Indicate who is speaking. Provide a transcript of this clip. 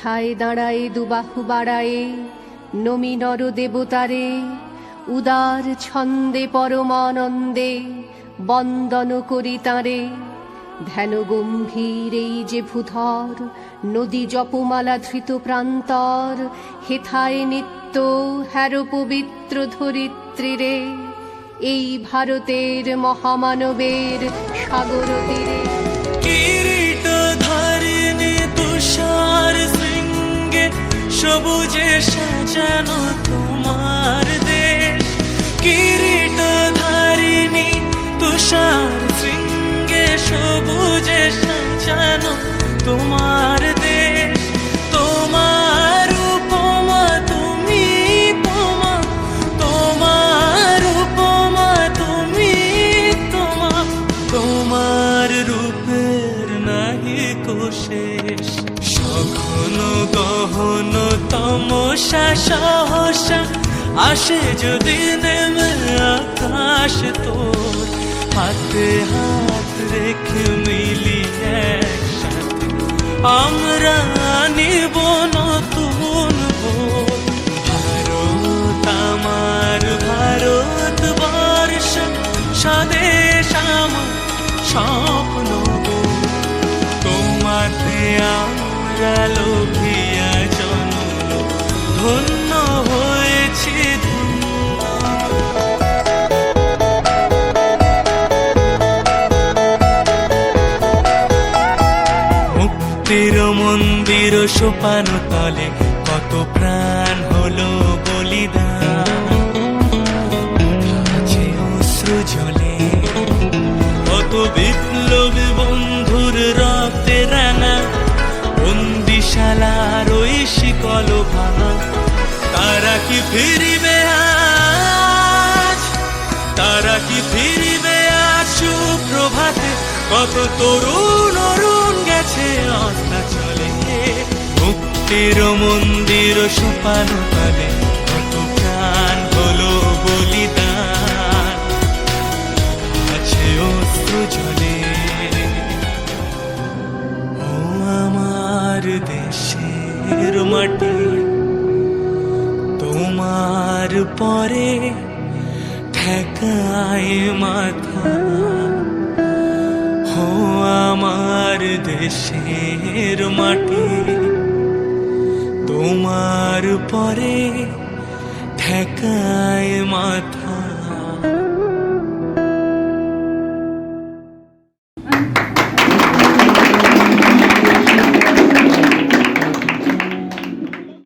Speaker 1: হেথায় দাঁড়ায় দুবাহু বাড়ায়ে নমি নর দেবতারে, উদার ছন্দে পরমানন্দে বন্দন করি তাঁরে। ধ্যান গম্ভীর এই যে ভূধর, নদী জপমালা ধৃত প্রান্তর, হেথায় নিত্য হ্যারো পবিত্র ধরিত্রীরে, এই ভারতের মহামানবের সাগর তীরে।
Speaker 2: কিরীট ধারিণী তুষার শৃঙ্গে সবুজে সাজানো তোমার দেশ। কিরীট ধারিণী তুষার শৃঙ্গে সবুজে সাজানো তোমার দেশ। তোমার উপমা তুমি উপমা, তোমার উপমা তুমি তোমা, তোমার রূপের নাহি কোশেষ। সঘন গহন তমসা সহসা আসে যদি নেমে আকাশ তোর, হাতে হাত রেখে মিলি একসাথে আমরা নিব নতুন ভোর। ভারত আমার ভারতবর্ষ, স্বদেশ আমার স্বপ্ন গো। তোমাতে আমরা লোভিয়া জন্ম, ধন্য হয়েছি মুক্তির মন্দির সোপান তলে কত প্রাণ হলো বলিদান। আছে অশ্রু ঝলে কত বিপ্লবী বন্ধুর রক্তে রাঙা, বন্দিশালার ওই শিকল ভাঙা। তারা কি ফিরিবে আজ, তারা কি ফিরিবে আজ সুপ্রভাতে? কত তরুণ অরুণ গেছে অস্তাচলে, মুক্তির মন্দির সোপান তলে কত প্রাণ হলো বলিদান। আছে অশ্রু ঝরে ও আমার দেশের মাটি, তোমার পরে ঠেকায় মাথা। ও আমার দেশের মাটি, তোমার পরে ঠেকায় মাথা।